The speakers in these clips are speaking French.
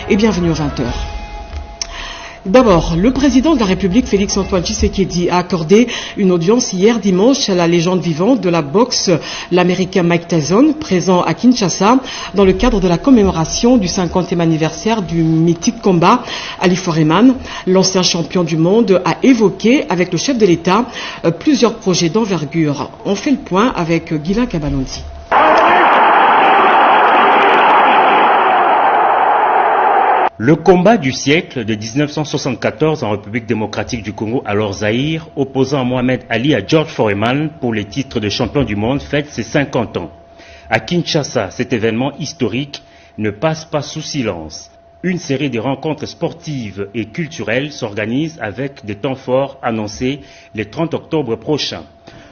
et bienvenue aux 20h. D'abord, le président de la République, Félix-Antoine Tshisekedi, a accordé une audience hier dimanche à la légende vivante de la boxe, l'Américain Mike Tyson, présent à Kinshasa, dans le cadre de la commémoration du 50e anniversaire du mythique combat. Ali Foreman, l'ancien champion du monde, a évoqué avec le chef de l'État plusieurs projets d'envergure. On fait le point avec Guylain Kabalondi. Le combat du siècle de 1974 en République démocratique du Congo, alors Zaïre, opposant Mohamed Ali à George Foreman pour les titres de champion du monde, fête ses 50 ans. À Kinshasa, cet événement historique ne passe pas sous silence. Une série de rencontres sportives et culturelles s'organise avec des temps forts annoncés le 30 octobre prochain.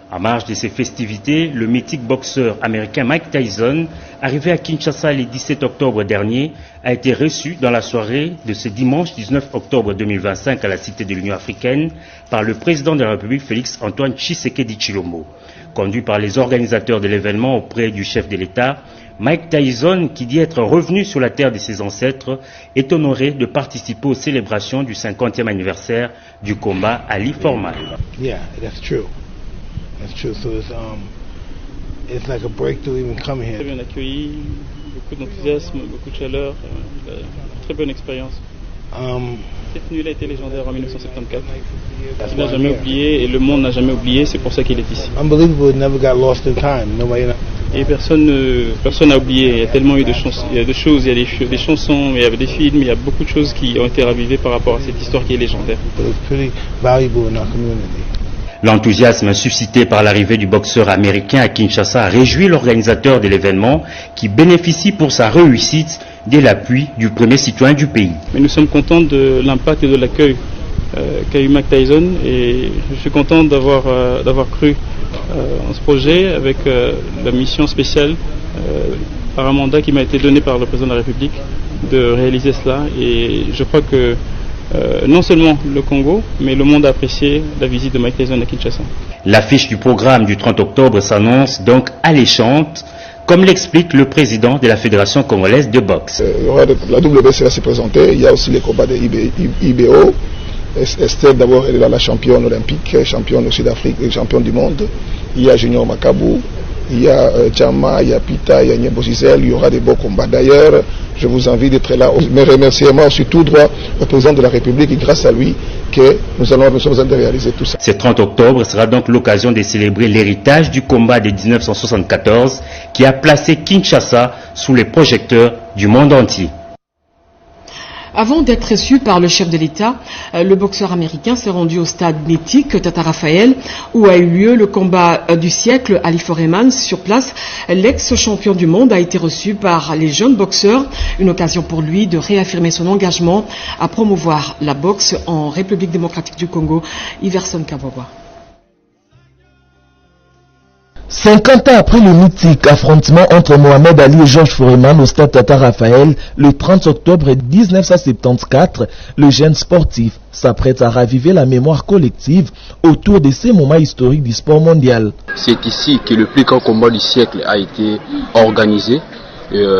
En marge de ces festivités, le mythique boxeur américain Mike Tyson, arrivé à Kinshasa le 17 octobre dernier, a été reçu dans la soirée de ce dimanche 19 octobre 2025 à la Cité de l'Union africaine par le président de la République Félix-Antoine Tshisekedi Tshilombo. Conduit par les organisateurs de l'événement auprès du chef de l'État, Mike Tyson, qui dit être revenu sur la terre de ses ancêtres, est honoré de participer aux célébrations du 50e anniversaire du combat Ali Foreman. Yeah, that's true. That's true. So it's like a breakthrough even come here. Très bien accueilli, beaucoup d'enthousiasme, beaucoup de chaleur, très bonne expérience. Cette nuit-là a été légendaire en 1974. Il n'a jamais oublié et le monde n'a jamais oublié, c'est pour ça qu'il est ici. Unbelievable, it never got lost in time. Nobody. Et personne n'a oublié, il y a tellement eu de choses, il y a des chansons, il y avait des films, il y a beaucoup de choses qui ont été ravivées par rapport à cette histoire qui est légendaire. It's pretty valuable in our community. L'enthousiasme suscité par l'arrivée du boxeur américain à Kinshasa a réjoui l'organisateur de l'événement qui bénéficie pour sa réussite de l'appui du premier citoyen du pays. Mais nous sommes contents de l'impact et de l'accueil qu'a eu Mike Tyson et je suis content d'avoir cru en ce projet avec la mission spéciale par un mandat qui m'a été donné par le président de la République de réaliser cela et je crois que non seulement le Congo, mais le monde a apprécié la visite de Mike Tyson à Kinshasa. L'affiche du programme du 30 octobre s'annonce donc alléchante, comme l'explique le président de la Fédération congolaise de boxe. La WBC va se présenter, il y a aussi les combats de IBO. Estelle d'abord elle est la championne olympique, championne aussi d'Afrique et championne du monde. Il y a Junior Makabu, il y a Tchama, il y a Pita, il y a Niebo Giselle, il y aura des beaux combats. D'ailleurs, je vous invite d'être là. Mes remerciements aussi tout droit au président de la République et grâce à lui que nous sommes en train de réaliser tout ça. Ce 30 octobre sera donc l'occasion de célébrer l'héritage du combat de 1974 qui a placé Kinshasa sous les projecteurs du monde entier. Avant d'être reçu par le chef de l'État, le boxeur américain s'est rendu au stade mythique Tata Raphaël où a eu lieu le combat du siècle Ali Foreman. Sur place, l'ex-champion du monde a été reçu par les jeunes boxeurs, une occasion pour lui de réaffirmer son engagement à promouvoir la boxe en République démocratique du Congo. Iverson Kabogwa. 50 ans après le mythique affrontement entre Mohamed Ali et George Foreman au stade Tata Raphaël, le 30 octobre 1974, le jeune sportif s'apprête à raviver la mémoire collective autour de ces moments historiques du sport mondial. C'est ici que le plus grand combat du siècle a été organisé.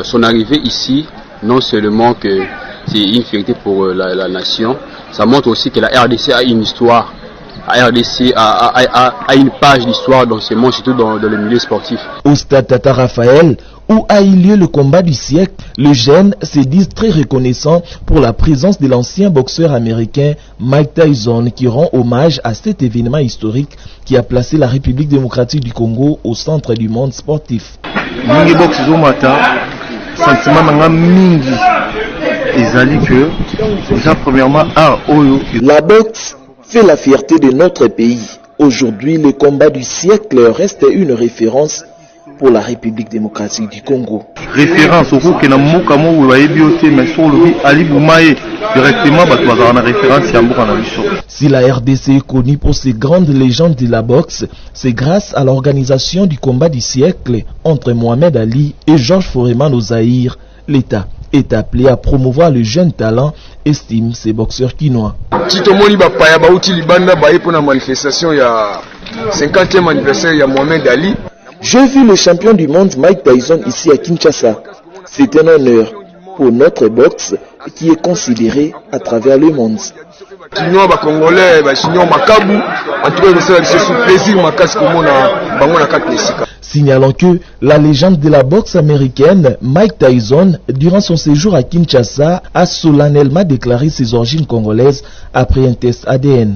Son arrivée ici, non seulement que c'est une fierté pour la nation, ça montre aussi que la RDC a une histoire. La RDC a une page d'histoire dans ce monde, surtout dans le milieu sportif. Au stade Tata Raphaël, où a eu lieu le combat du siècle, les jeunes se disent très reconnaissants pour la présence de l'ancien boxeur américain Mike Tyson qui rend hommage à cet événement historique qui a placé la République démocratique du Congo au centre du monde sportif. La boxe fait la fierté de notre pays. Aujourd'hui, le combat du siècle reste une référence pour la République démocratique du Congo. Référence au que na moka mo bioté mais sur le Ali Boumaye directement na référence ya mboka na biso. Si la RDC est connue pour ses grandes légendes de la boxe, c'est grâce à l'organisation du combat du siècle entre Mohamed Ali et George Foreman au Zaïre. L'État est appelé à promouvoir le jeune talent, estime ces boxeurs quinois. Chitomoni bapaya bauti libanda baye pour la manifestation il y a 50e anniversaire il y a Mohamed Ali. J'ai vu le champion du monde Mike Tyson ici à Kinshasa. C'est un honneur. pour notre boxe qui est considérée à travers le monde. Signalons que la légende de la boxe américaine, Mike Tyson, durant son séjour à Kinshasa, a solennellement déclaré ses origines congolaises après un test ADN.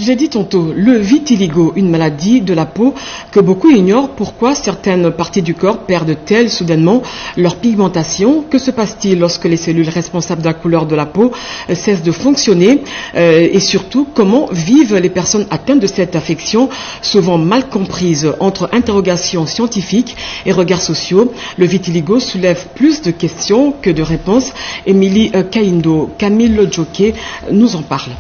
J'ai dit tantôt, le vitiligo, une maladie de la peau que beaucoup ignorent. Pourquoi certaines parties du corps perdent-elles soudainement leur pigmentation? Que se passe-t-il lorsque les cellules responsables de la couleur de la peau cessent de fonctionner? Et surtout, comment vivent les personnes atteintes de cette affection, souvent mal comprise? Entre interrogations scientifiques et regards sociaux, le soulève plus de questions que de réponses. Émilie Kaindo, Camille Djoké nous en parle.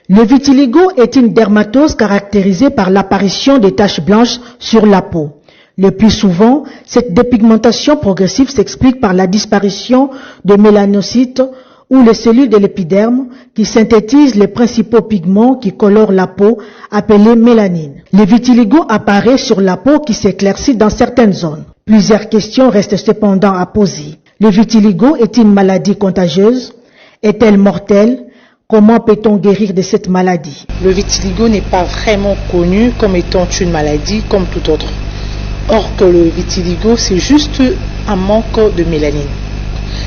Le vitiligo est une dermatose caractérisée par l'apparition de taches blanches sur la peau. Le plus souvent, cette dépigmentation progressive s'explique par la disparition de mélanocytes ou les cellules de l'épiderme qui synthétisent les principaux pigments qui colorent la peau, appelés mélanine. Le vitiligo apparaît sur la peau qui s'éclaircit dans certaines zones. Plusieurs questions restent cependant à poser. Le vitiligo est une maladie contagieuse? Est-elle mortelle? Comment peut-on guérir de cette maladie? Le vitiligo n'est pas vraiment connu comme étant une maladie comme tout autre. Or que le vitiligo, c'est juste un manque de mélanine.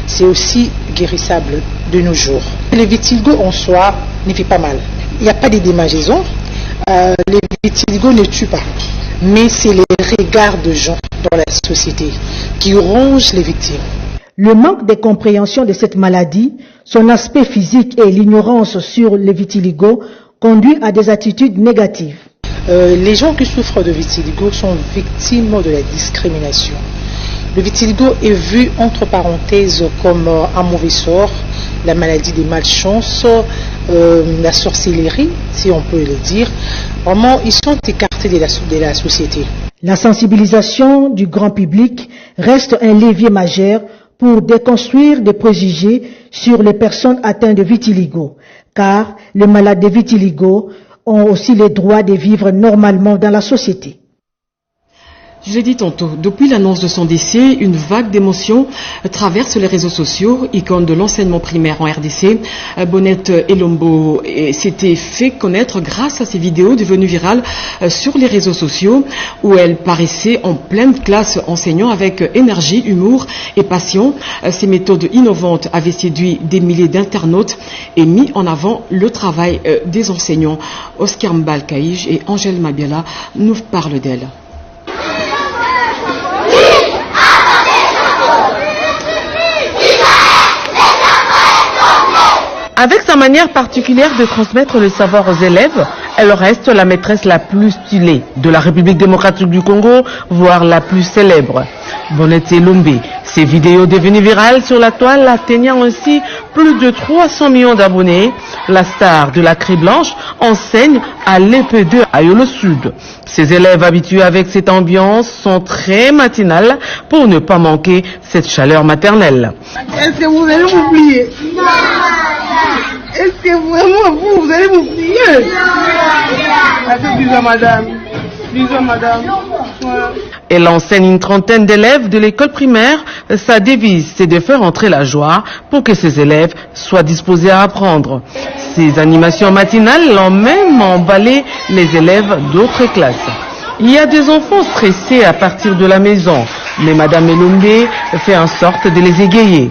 C'est aussi guérissable de nos jours. Le vitiligo en soi ne fait pas mal. Il n'y a pas de démangeaison. Le vitiligo ne tue pas. Mais c'est les regards de gens dans la société qui rongent les victimes. Le manque de compréhension de cette maladie, son aspect physique et l'ignorance sur le vitiligo conduit à des attitudes négatives. Les gens qui souffrent de vitiligo sont victimes de la discrimination. Le vitiligo est vu entre parenthèses comme un mauvais sort, la maladie des malchances, la sorcellerie, si on peut le dire. Vraiment, ils sont écartés de la société. La sensibilisation du grand public reste un levier majeur pour déconstruire des préjugés sur les personnes atteintes de vitiligo, car les malades de vitiligo ont aussi le droit de vivre normalement dans la société. Je l'ai dit tantôt, depuis l'annonce de son décès, une vague d'émotions traverse les réseaux sociaux, icône de l'enseignement primaire en RDC. Bonnette Elombo s'était fait connaître grâce à ses vidéos devenues virales sur les réseaux sociaux, où elle paraissait en pleine classe enseignant avec énergie, humour et passion. Ces méthodes innovantes avaient séduit des milliers d'internautes et mis en avant le travail des enseignants. Oscar Mbalkaïj et Angèle Mabiala nous parlent d'elle. Avec sa manière particulière de transmettre le savoir aux élèves, elle reste la maîtresse la plus stylée de la République démocratique du Congo, voire la plus célèbre. Bonnette Elombo, ses vidéos devenues virales sur la toile atteignant ainsi plus de 300 millions d'abonnés. La star de la Craie Blanche enseigne à l'EP2 à Yolo Sud. Ses élèves habitués avec cette ambiance sont très matinales pour ne pas manquer cette chaleur maternelle. Est-ce que vous allez m'oublier? Est-ce que vraiment vous allez m'oublier? Ça fait bizarre, madame. Bisous, madame. Elle enseigne une trentaine d'élèves de l'école primaire. Sa devise, c'est de faire entrer la joie pour que ses élèves soient disposés à apprendre. Ces animations matinales l'ont même emballé les élèves d'autres classes. Il y a des enfants stressés à partir de la maison, mais Madame Elombo fait en sorte de les égayer.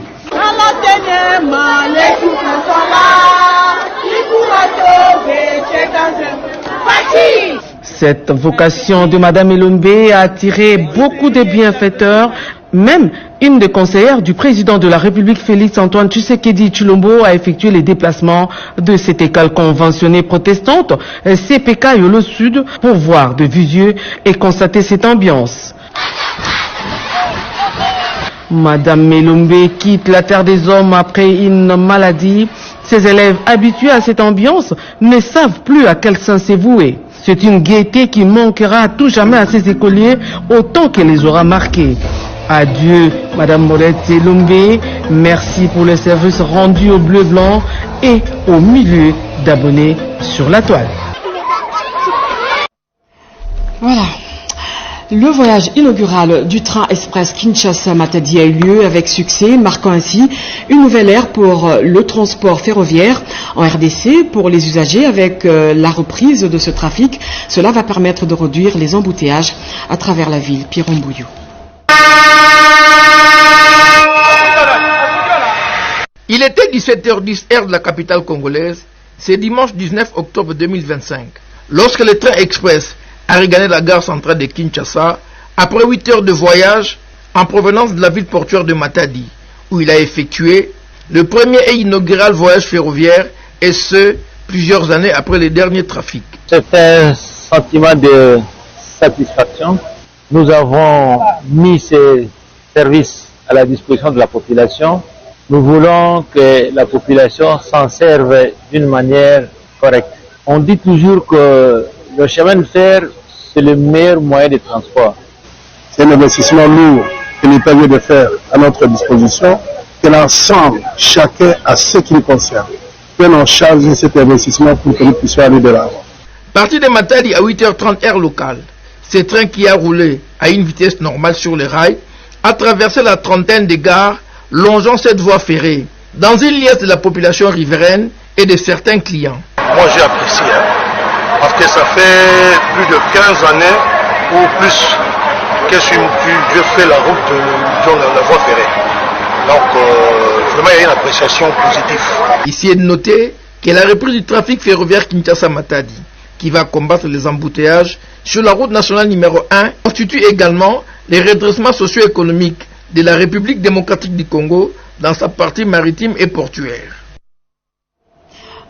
Cette vocation de Madame Elombo a attiré beaucoup de bienfaiteurs. Même une des conseillères du président de la République, Félix Antoine Tshisekedi Tshilombo, a effectué les déplacements de cette école conventionnée protestante, CPK Yolo Sud, pour voir de visu yeux et constater cette ambiance. Madame Elombo quitte la terre des hommes après une maladie. Ses élèves habitués à cette ambiance ne savent plus à quel sens se vouer. C'est une gaieté qui manquera à tout jamais à ces écoliers autant qu'elle les aura marqués. Adieu, Madame Bonnette Elombo. Merci pour le service rendu au bleu-blanc et aux milliers d'abonnés sur la toile. Voilà. Le voyage inaugural du train express Kinshasa-Matadi a eu lieu avec succès, marquant ainsi une nouvelle ère pour le transport ferroviaire en RDC pour les usagers. Avec la reprise de ce trafic, cela va permettre de réduire les embouteillages à travers la ville. Pierre Mbouillou. Il était 17h10 heure de la capitale congolaise, c'est dimanche 19 octobre 2025, lorsque le train express a regagné la gare centrale de Kinshasa après 8 heures de voyage en provenance de la ville portuaire de Matadi, où il a effectué le premier et inaugural voyage ferroviaire, et ce, plusieurs années après les derniers trafics. C'est un sentiment de satisfaction. Nous avons mis ces services à la disposition de la population. Nous voulons que la population s'en serve d'une manière correcte. On dit toujours que le chemin de fer, c'est le meilleur moyen de transport. C'est un investissement lourd que l'État vient de faire à notre disposition, que l'ensemble, chacun à ce qui le concerne, prenne en charge cet investissement pour que nous puissions aller de l'avant. Parti de Matadi à 8h30 heure locale, ce train qui a roulé à une vitesse normale sur les rails a traversé la trentaine de gares longeant cette voie ferrée, dans une liesse de la population riveraine et de certains clients. Moi j'ai apprécié, parce que ça fait plus de 15 années ou plus que je fais la route, la voie ferrée. Donc vraiment il y a une appréciation positive. Ici est de noter que la reprise du trafic ferroviaire Kinshasa-Matadi, qui va combattre les embouteillages sur la route nationale numéro 1, constitue également les redressements socio-économiques de la République démocratique du Congo dans sa partie maritime et portuaire.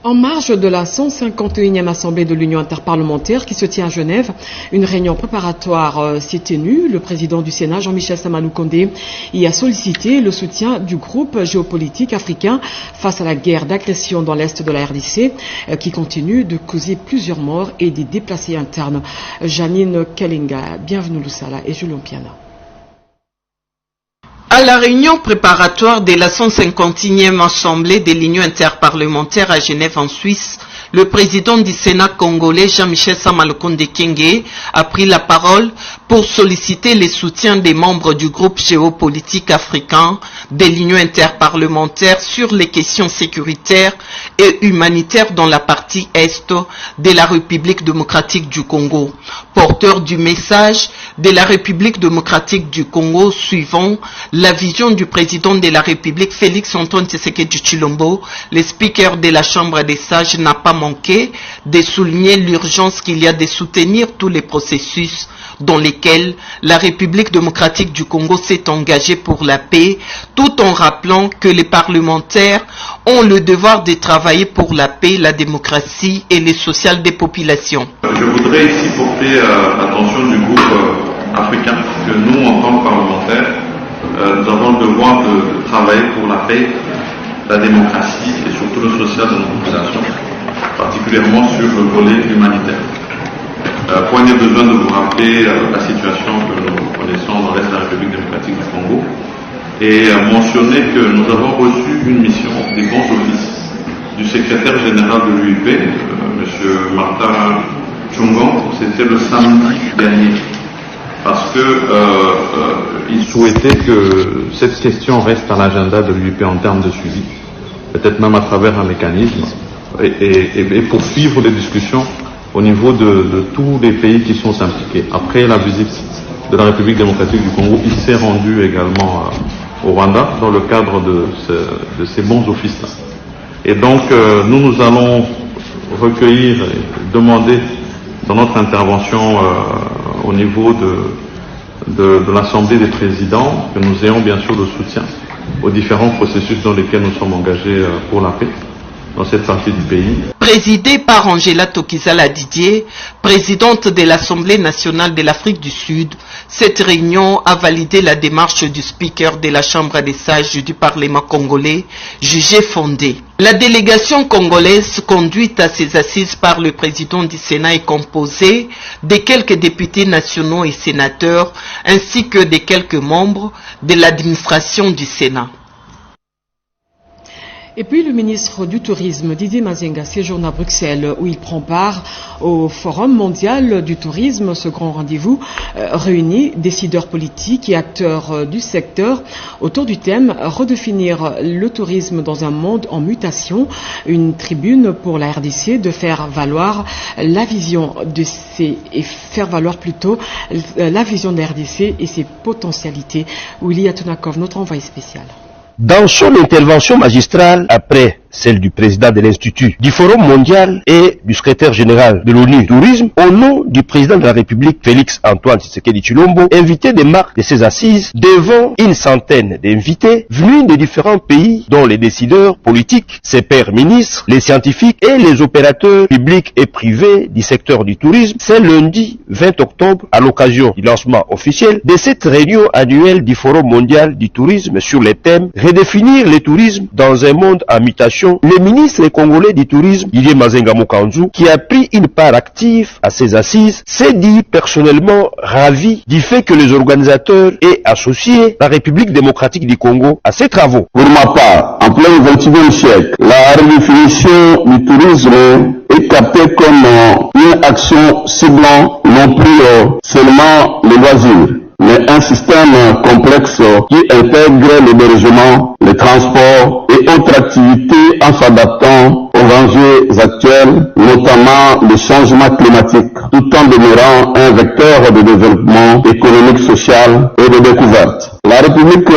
En marge de la 151e Assemblée de l'Union interparlementaire qui se tient à Genève, une réunion préparatoire s'est tenue. Le président du Sénat, Jean-Michel Samaloukonde, y a sollicité le soutien du groupe géopolitique africain face à la guerre d'agression dans l'est de la RDC qui continue de causer plusieurs morts et des déplacés internes. Janine Kalinga, bienvenue Lusala et Julien Piana. À la réunion préparatoire de la 151e Assemblée de l'Union interparlementaire à Genève en Suisse, le président du Sénat congolais Jean-Michel Samaloukonde Kyenge a pris la parole pour solliciter le soutien des membres du groupe géopolitique africain de l'Union interparlementaire sur les questions sécuritaires et humanitaires dans la partie est de la République démocratique du Congo. Porteur du message de la République démocratique du Congo suivant la vision du président de la République Félix-Antoine Tshisekedi Tshilombo, le speaker de la Chambre des sages n'a pas manqué de souligner l'urgence qu'il y a de soutenir tous les processus dans lesquels la République démocratique du Congo s'est engagée pour la paix, tout en rappelant que les parlementaires ont le devoir de travailler pour la paix, la démocratie et le social des populations. Je voudrais ici porter l'attention du groupe africain que nous, en tant que parlementaires, nous avons le devoir de travailler pour la paix, la démocratie et surtout le social de nos populations, particulièrement sur le volet humanitaire. Point n'est besoin de vous rappeler la situation que nous connaissons dans l'Est de la République démocratique du Congo et mentionner que nous avons reçu une mission des bons offices du secrétaire général de l'UIP, M. Martin Chungon, c'était le samedi dernier, parce qu'il souhaitait que cette question reste à l'agenda de l'UIP en termes de suivi, peut-être même à travers un mécanisme, et poursuivre les discussions au niveau de tous les pays qui sont impliqués. Après la visite de la République démocratique du Congo, il s'est rendu également au Rwanda dans le cadre de ces bons offices-là. Et donc, nous allons recueillir et demander dans notre intervention au niveau de l'Assemblée des présidents que nous ayons bien sûr le soutien aux différents processus dans lesquels nous sommes engagés pour la paix dans cette partie du pays. Présidée par Angela Tokizala Didier, présidente de l'Assemblée nationale de l'Afrique du Sud, cette réunion a validé la démarche du speaker de la Chambre des sages du Parlement congolais, jugée fondée. La délégation congolaise conduite à ces assises par le président du Sénat est composée de quelques députés nationaux et sénateurs, ainsi que de quelques membres de l'administration du Sénat. Et puis le ministre du Tourisme, Didier Mazenga, séjourne à Bruxelles où il prend part au Forum mondial du tourisme. Ce grand rendez-vous réunit décideurs politiques et acteurs du secteur autour du thème « Redéfinir le tourisme dans un monde en mutation ». Une tribune pour la RDC de faire valoir la vision de la vision de la RDC et ses potentialités. Willy Atunakov, notre envoyé spécial. Dans son intervention magistrale, après celle du président de l'Institut, du Forum mondial et du secrétaire général de l'ONU Tourisme, au nom du président de la République, Félix Antoine Tshisekedi Tshilombo, invité des marques de ses assises devant une centaine d'invités venus de différents pays, dont les décideurs politiques, ses pairs ministres, les scientifiques et les opérateurs publics et privés du secteur du tourisme. C'est lundi 20 octobre, à l'occasion du lancement officiel de cette réunion annuelle du Forum mondial du tourisme sur les thèmes « Redéfinir le tourisme dans un monde en mutation ». Le ministre congolais du tourisme, Didier Mazenga Mokanzu, qui a pris une part active à ces assises, s'est dit personnellement ravi du fait que les organisateurs aient associé la République démocratique du Congo à ces travaux. Pour ma part, en plein XXIe siècle, la redéfinition du tourisme est captée comme une action ciblant non plus seulement les loisirs, mais un système complexe qui intègre l'hébergement, le transport et autres activités en s'adaptant aux enjeux actuels, notamment le changement climatique, tout en demeurant un vecteur de développement économique, social et de découverte. La République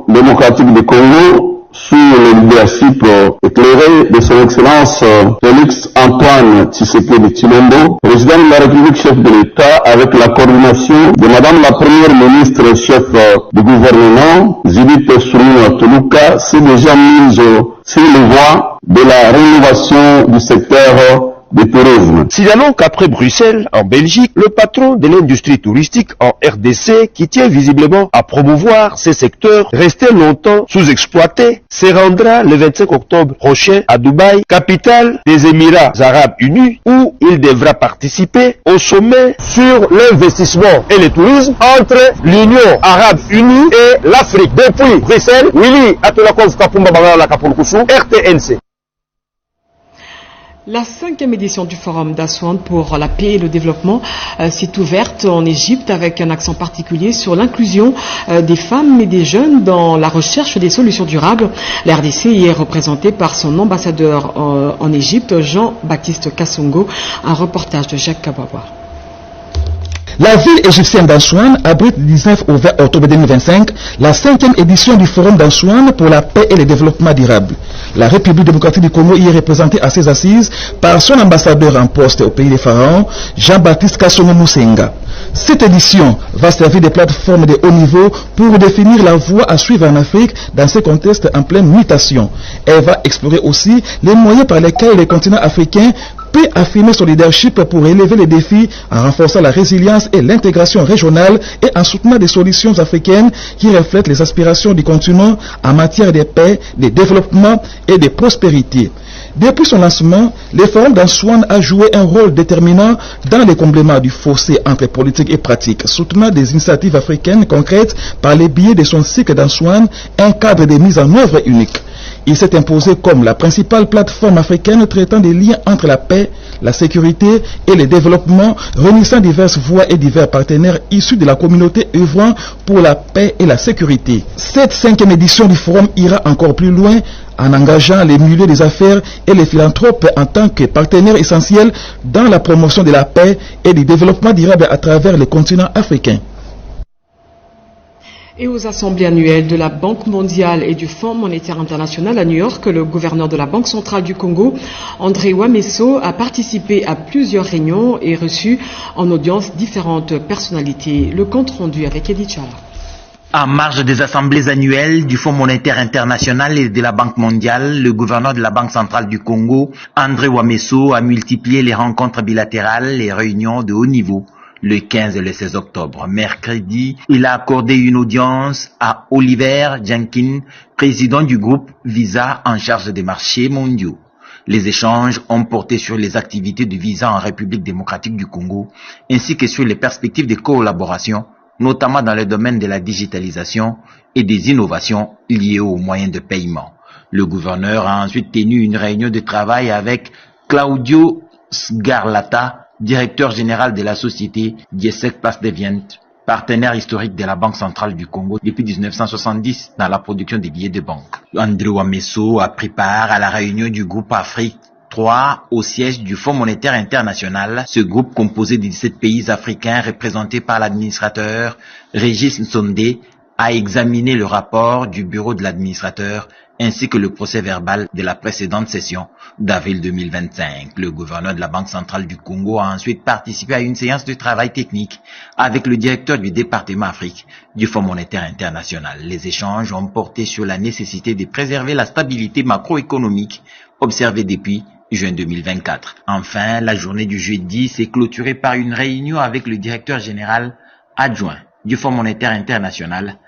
démocratique du Congo, sous le leadership éclairé de son Excellence Félix Antoine Tshisekedi Tshilombo, président de la République, chef de l'État, avec la coordination de Madame la Première ministre, chef du gouvernement, Judith Suminwa Tuluka, s'est déjà mise sur les voies de la rénovation du secteur du tourisme. Signalons qu'après Bruxelles, en Belgique, le patron de l'industrie touristique en RDC, qui tient visiblement à promouvoir ces secteurs restés longtemps sous-exploités, se rendra le 25 octobre prochain à Dubaï, capitale des Émirats Arabes Unis, où il devra participer au sommet sur l'investissement et le tourisme entre l'Union Arabe Unie et l'Afrique. Depuis Bruxelles, Willy Atunakov Kapumba Bangala Kapulkusu, RTNC. La 5e édition du Forum d'Assouan pour la paix et le développement s'est ouverte en Égypte avec un accent particulier sur l'inclusion des femmes et des jeunes dans la recherche des solutions durables. La RDC y est représentée par son ambassadeur en Égypte, Jean-Baptiste Kassongo. Un reportage de Jacques Kabawa. La ville égyptienne d'Assouan abrite du 19 au 20 octobre 2025 la 5e édition du Forum d'Assouan pour la paix et le développement durable. La République démocratique du Congo y est représentée à ses assises par son ambassadeur en poste au pays des pharaons, Jean-Baptiste Kassongo Musenga. Cette édition va servir de plateforme de haut niveau pour définir la voie à suivre en Afrique dans ce contexte en pleine mutation. Elle va explorer aussi les moyens par lesquels le continent africain peut affirmer son leadership pour élever les défis en renforçant la résilience et l'intégration régionale et en soutenant des solutions africaines qui reflètent les aspirations du continent en matière de paix, de développement et de prospérité. Depuis son lancement, le Forum d'Assouan a joué un rôle déterminant dans le comblement du fossé entre politique et pratique, soutenant des initiatives africaines concrètes par le biais de son cycle d'Assouan, un cadre de mise en œuvre unique. Il s'est imposé comme la principale plateforme africaine traitant des liens entre la paix, la sécurité et le développement, réunissant diverses voix et divers partenaires issus de la communauté œuvrant pour la paix et la sécurité. Cette 5e édition du Forum ira encore plus loin en engageant les milieux des affaires et les philanthropes en tant que partenaires essentiels dans la promotion de la paix et du développement durable à travers le continent africain. Et aux assemblées annuelles de la Banque mondiale et du Fonds monétaire international à New York, le gouverneur de la Banque centrale du Congo, André Wameso, a participé à plusieurs réunions et reçu en audience différentes personnalités. Le compte rendu avec Edith Chala. En marge des assemblées annuelles du Fonds monétaire international et de la Banque mondiale, le gouverneur de la Banque centrale du Congo, André Wameso, a multiplié les rencontres bilatérales et réunions de haut niveau. Le 15 et le 16 octobre, mercredi, il a accordé une audience à Oliver Jenkins, président du groupe Visa en charge des marchés mondiaux. Les échanges ont porté sur les activités de Visa en République démocratique du Congo, ainsi que sur les perspectives de collaboration, notamment dans le domaine de la digitalisation et des innovations liées aux moyens de paiement. Le gouverneur a ensuite tenu une réunion de travail avec Claudio Sgarlata, directeur général de la société Diesek Place des Viennes, partenaire historique de la Banque centrale du Congo depuis 1970 dans la production des billets de banque. André Wameso a pris part à la réunion du groupe Afrique 3 au siège du Fonds monétaire international. Ce groupe composé de 17 pays africains représentés par l'administrateur Régis Nsonde a examiné le rapport du bureau de l'administrateur ainsi que le procès verbal de la précédente session d'avril 2025. Le gouverneur de la Banque centrale du Congo a ensuite participé à une séance de travail technique avec le directeur du département Afrique du Fonds monétaire international. Les échanges ont porté sur la nécessité de préserver la stabilité macroéconomique observée depuis juin 2024. Enfin, la journée du jeudi s'est clôturée par une réunion avec le directeur général adjoint du Fonds monétaire international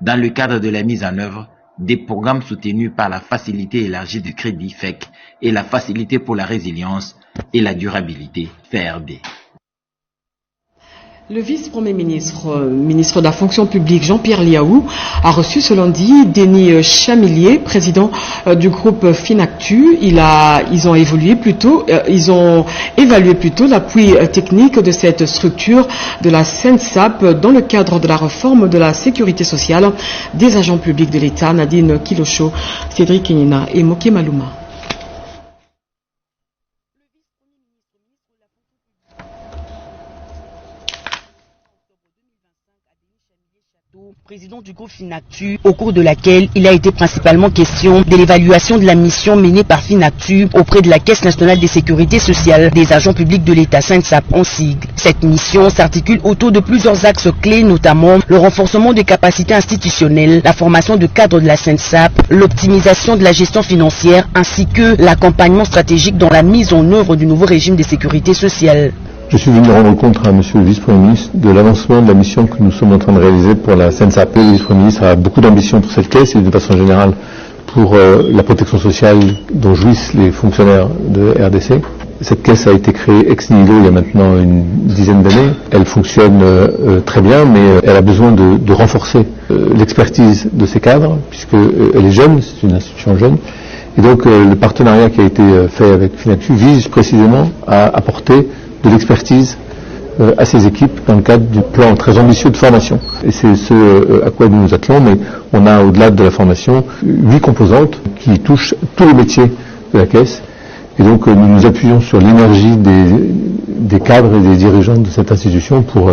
dans le cadre de la mise en œuvre des programmes soutenus par la Facilité élargie de crédit FEC et la Facilité pour la résilience et la durabilité FRD. Le vice-premier ministre de la fonction publique Jean-Pierre Liaou a reçu ce lundi Denis Chamillier, président du groupe Finactu. Ils ont évalué plutôt l'appui technique de cette structure de la SENSAP dans le cadre de la réforme de la sécurité sociale des agents publics de l'État. Nadine Kilocho, Cédric Kenyina et Moké Malouma. Président du groupe Finactu, au cours de laquelle il a été principalement question de l'évaluation de la mission menée par Finactu auprès de la Caisse nationale de sécurité sociale des agents publics de l'État, SENSAP en sigle. Cette mission s'articule autour de plusieurs axes clés, notamment le renforcement des capacités institutionnelles, la formation de cadres de la SENSAP, l'optimisation de la gestion financière ainsi que l'accompagnement stratégique dans la mise en œuvre du nouveau régime de sécurité sociale. Je suis venu rendre compte à Monsieur le Vice-Premier ministre de l'avancement de la mission que nous sommes en train de réaliser pour la SENSAP. Le Vice-Premier ministre a beaucoup d'ambition pour cette caisse et de façon générale pour la protection sociale dont jouissent les fonctionnaires de RDC. Cette caisse a été créée ex nihilo il y a maintenant une dizaine d'années. Elle fonctionne très bien, mais elle a besoin de renforcer l'expertise de ses cadres, puisqu'elle est jeune, c'est une institution jeune. Et donc le partenariat qui a été fait avec Finactu vise précisément à apporter de l'expertise à ces équipes dans le cadre du plan très ambitieux de formation. Et c'est ce à quoi nous nous attelons, mais on a au-delà de la formation 8 composantes qui touchent tous les métiers de la Caisse. Et donc nous nous appuyons sur l'énergie des cadres et des dirigeants de cette institution pour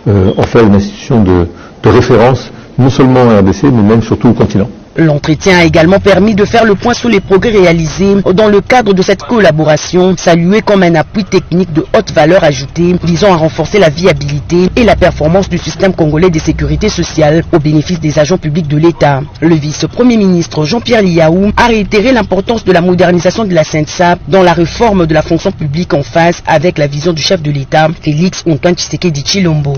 en faire une institution de référence, non seulement en RDC, mais même surtout au continent. L'entretien a également permis de faire le point sur les progrès réalisés dans le cadre de cette collaboration, saluée comme un appui technique de haute valeur ajoutée visant à renforcer la viabilité et la performance du système congolais de sécurité sociale au bénéfice des agents publics de l'État. Le vice-premier ministre Jean-Pierre Liaou a réitéré l'importance de la modernisation de la SENSAP dans la réforme de la fonction publique en phase avec la vision du chef de l'État, Félix Antoine Tshisekedi Tshilombo.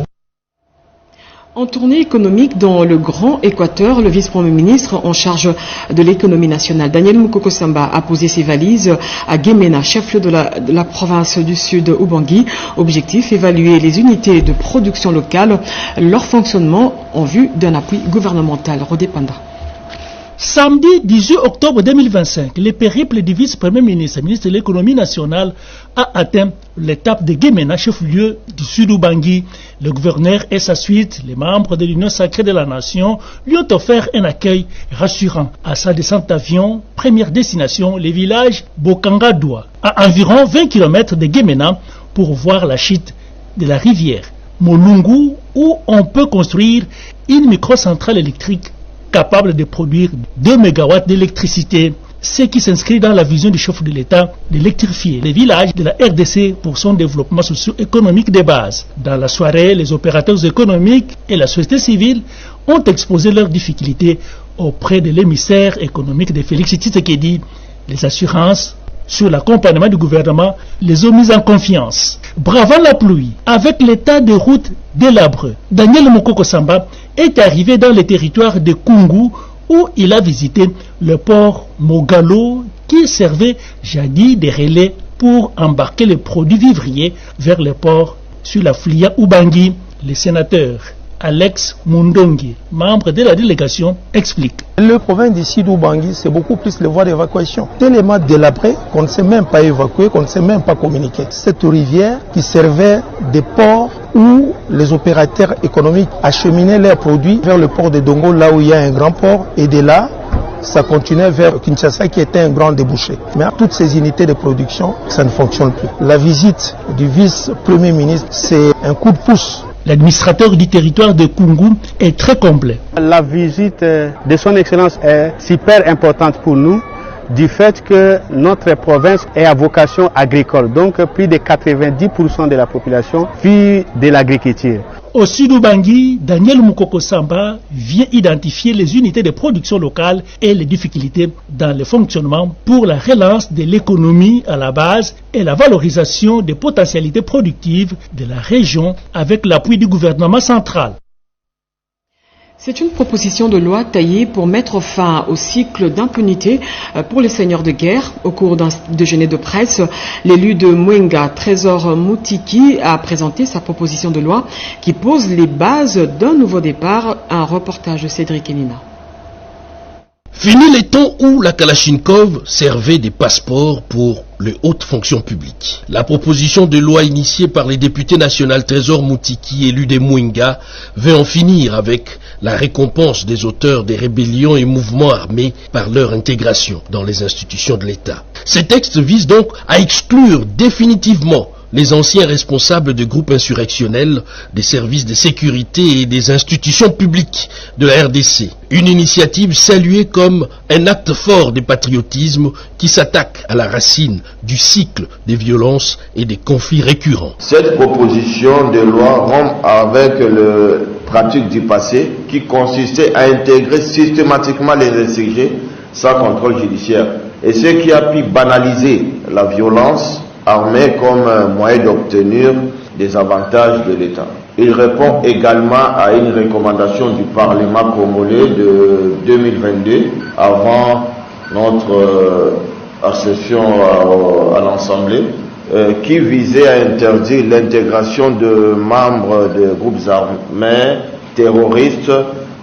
En tournée économique dans le Grand Équateur, le vice-premier ministre en charge de l'économie nationale, Daniel Mukoko Samba, a posé ses valises à Guémena, chef-lieu de la province du Sud Ubangui. Objectif, évaluer les unités de production locales, leur fonctionnement en vue d'un appui gouvernemental. Rodé Panda. Samedi 18 octobre 2025, le périple du vice-premier ministre, ministre de l'économie nationale, a atteint l'étape de Guémena, chef-lieu du Sud-Ubangui. Le gouverneur et sa suite, les membres de l'Union sacrée de la nation, lui ont offert un accueil rassurant. À sa descente d'avion, première destination, le village Bokangadoua, à environ 20 km de Guémena, pour voir la chute de la rivière Molungu, où on peut construire une microcentrale électrique capable de produire 2 MW d'électricité, ce qui s'inscrit dans la vision du chef de l'État d'électrifier les villages de la RDC pour son développement socio-économique de base. Dans la soirée, les opérateurs économiques et la société civile ont exposé leurs difficultés auprès de l'émissaire économique de Félix Tshisekedi. Les assurances sur l'accompagnement du gouvernement les ont mises en confiance. Bravant la pluie, avec l'état de route délabreux, Daniel Mukoko Samba est arrivé dans le territoire de Kungu où il a visité le port Mogalo qui servait jadis de relais pour embarquer les produits vivriers vers le port sur la Flia Ubangui. Le sénateur Alex Mundongi, membre de la délégation, explique. Le province du Sud-Ubangi, c'est beaucoup plus les voies d'évacuation. Tellement délabré qu'on ne sait même pas évacuer, qu'on ne sait même pas communiquer. Cette rivière qui servait des ports où les opérateurs économiques acheminaient leurs produits vers le port de Dongo, là où il y a un grand port, et de là, ça continuait vers Kinshasa qui était un grand débouché. Mais à toutes ces unités de production, ça ne fonctionne plus. La visite du vice-premier ministre, c'est un coup de pouce. L'administrateur du territoire de Kungu est très complet. La visite de son Excellence est super importante pour nous du fait que notre province est à vocation agricole. Donc plus de 90% de la population vit de l'agriculture. Au Sud-Ubangi, Daniel Mukoko Samba vient identifier les unités de production locale et les difficultés dans le fonctionnement pour la relance de l'économie à la base et la valorisation des potentialités productives de la région avec l'appui du gouvernement central. C'est une proposition de loi taillée pour mettre fin au cycle d'impunité pour les seigneurs de guerre. Au cours d'un déjeuner de presse, l'élu de Mwenga, Trésor Moutiki, a présenté sa proposition de loi qui pose les bases d'un nouveau départ. Un reportage de Cédric Enina. Fini les temps où la Kalachnikov servait des passeports pour les hautes fonctions publiques. La proposition de loi initiée par les députés nationaux Trésor Moutiki, élu des Mwenga, veut en finir avec la récompense des auteurs des rébellions et mouvements armés par leur intégration dans les institutions de l'État. Ces textes visent donc à exclure définitivement les anciens responsables de groupes insurrectionnels, des services de sécurité et des institutions publiques de la RDC. Une initiative saluée comme un acte fort de patriotisme qui s'attaque à la racine du cycle des violences et des conflits récurrents. Cette proposition de loi rompt avec le pratique du passé qui consistait à intégrer systématiquement les insurgés sans contrôle judiciaire. Et ce qui a pu banaliser la violence armée comme moyen d'obtenir des avantages de l'État. Il répond également à une recommandation du Parlement congolais de 2022 avant notre accession à l'Assemblée qui visait à interdire l'intégration de membres de groupes armés terroristes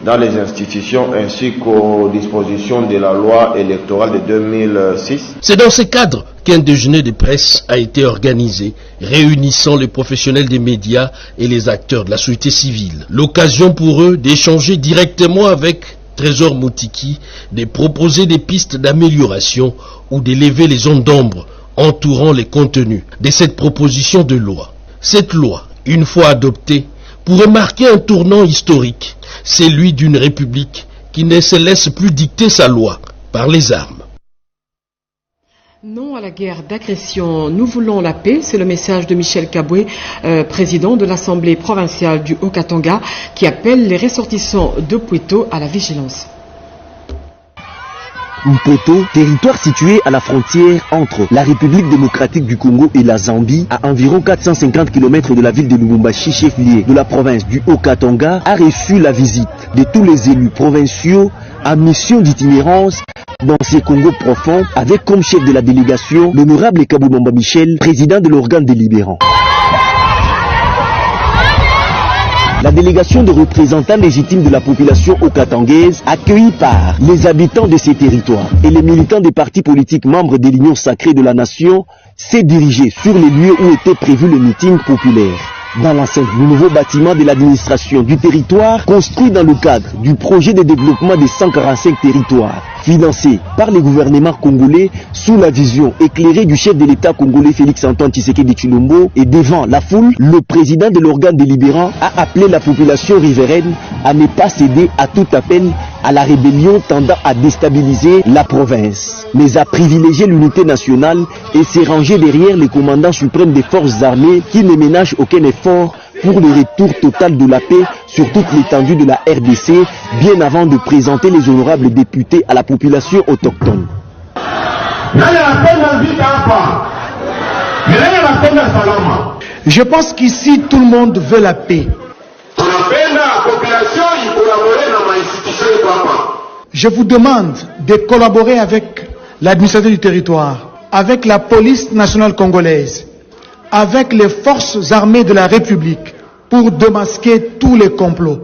dans les institutions ainsi qu'aux dispositions de la loi électorale de 2006. C'est dans ce cadre qu'un déjeuner de presse a été organisé, réunissant les professionnels des médias et les acteurs de la société civile. L'occasion pour eux d'échanger directement avec Trésor Moutiki, de proposer des pistes d'amélioration ou de lever les ondes d'ombre entourant les contenus de cette proposition de loi. Cette loi, une fois adoptée, pourrait marquer un tournant historique, celui d'une république qui ne se laisse plus dicter sa loi par les armes. Non à la guerre d'agression, nous voulons la paix, c'est le message de Michel Kabwe, président de l'Assemblée provinciale du Haut-Katanga, qui appelle les ressortissants de Pweto à la vigilance. Pweto, territoire situé à la frontière entre la République démocratique du Congo et la Zambie, à environ 450 km de la ville de Lubumbashi, chef-lieu de la province du Haut-Katanga, a reçu la visite de tous les élus provinciaux en mission d'itinérance dans ces Congos profonds, avec comme chef de la délégation l'honorable Kaboubamba Michel, président de l'organe délibérant. La délégation de représentants légitimes de la population haut-katangaise, accueillie par les habitants de ces territoires et les militants des partis politiques membres de l'Union sacrée de la nation, s'est dirigée sur les lieux où était prévu le meeting populaire. Dans l'enceinte du nouveau bâtiment de l'administration du territoire, construit dans le cadre du projet de développement des 145 territoires, financé par les gouvernements congolais sous la vision éclairée du chef de l'État congolais Félix-Antoine Tshisekedi Tshilombo, et devant la foule, le président de l'organe délibérant a appelé la population riveraine à ne pas céder à tout appel à la rébellion tendant à déstabiliser la province, mais à privilégier l'unité nationale et s'est rangé derrière les commandants suprêmes des forces armées qui ne ménagent aucun effort pour le retour total de la paix sur toute l'étendue de la RDC, bien avant de présenter les honorables députés à la population autochtone. Je pense qu'ici tout le monde veut la paix. Je vous demande de collaborer avec l'administration du territoire, avec la police nationale congolaise, avec les forces armées de la République, pour démasquer tous les complots.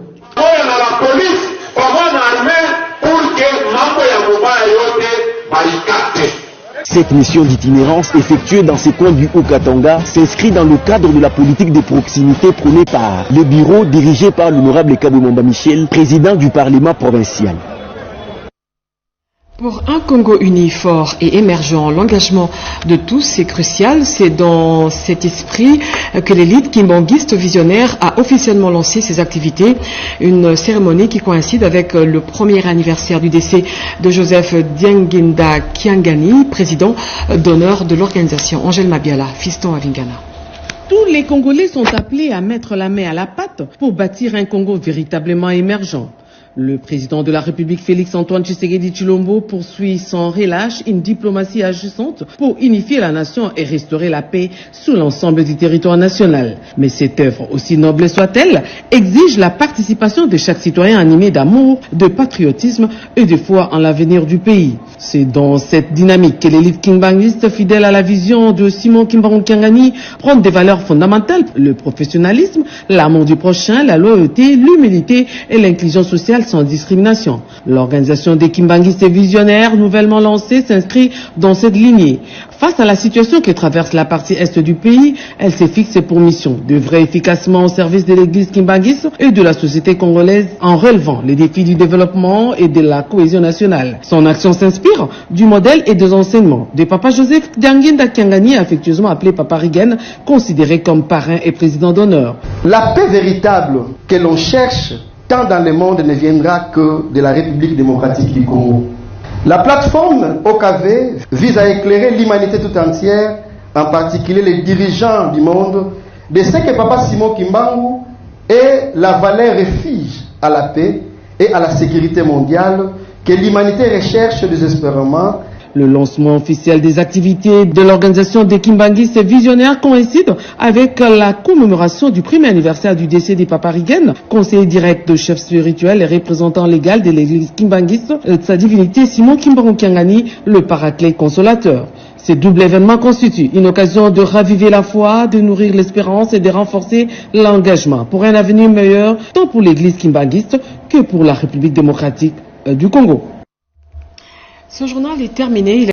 Cette mission d'itinérance effectuée dans ces coins du Haut-Katanga s'inscrit dans le cadre de la politique de proximité prônée par le bureau dirigé par l'honorable Kaboumbamba Michel, président du Parlement provincial. Pour un Congo uni, fort et émergent, l'engagement de tous est crucial. C'est dans cet esprit que l'élite kimbanguiste visionnaire a officiellement lancé ses activités. Une cérémonie qui coïncide avec le premier anniversaire du décès de Joseph Dianguinda Kiangani, président d'honneur de l'organisation. Angèle Mabiala, fiston à Vingana. Tous les Congolais sont appelés à mettre la main à la pâte pour bâtir un Congo véritablement émergent. Le président de la République, Félix-Antoine Tshisekedi Tshilombo, poursuit sans relâche une diplomatie agissante pour unifier la nation et restaurer la paix sur l'ensemble du territoire national. Mais cette œuvre, aussi noble soit-elle, exige la participation de chaque citoyen animé d'amour, de patriotisme et de foi en l'avenir du pays. C'est dans cette dynamique que l'élite kimbanguiste, fidèle à la vision de Simon Kimbangu-Kiangani, prend des valeurs fondamentales, le professionnalisme, l'amour du prochain, la loyauté, l'humilité et l'inclusion sociale sans discrimination. L'organisation des kimbanguistes visionnaires nouvellement lancée s'inscrit dans cette lignée. Face à la situation que traverse la partie est du pays, elle s'est fixée pour mission d'œuvrer efficacement au service de l'église kimbanguiste et de la société congolaise en relevant les défis du développement et de la cohésion nationale. Son action s'inspire du modèle et des enseignements de Papa Joseph Dianguinda Kiangani, affectueusement appelé Papa Rigen, considéré comme parrain et président d'honneur. La paix véritable que l'on cherche tant dans le monde ne viendra que de la République démocratique du Congo. La plateforme OKV vise à éclairer l'humanité tout entière, en particulier les dirigeants du monde, de ce que Papa Simon Kimbangu est la valeur refuge à la paix et à la sécurité mondiale que l'humanité recherche désespérément. Le lancement officiel des activités de l'organisation des kimbanguistes visionnaires coïncide avec la commémoration du premier anniversaire du décès des Papa Rigen, conseiller direct de chef spirituel et représentant légal de l'église kimbanguiste, de sa divinité Simon Kimbangu Kiangani, le paraclet consolateur. Ce double événement constitue une occasion de raviver la foi, de nourrir l'espérance et de renforcer l'engagement pour un avenir meilleur tant pour l'église kimbanguiste que pour la République démocratique du Congo. Ce journal est terminé.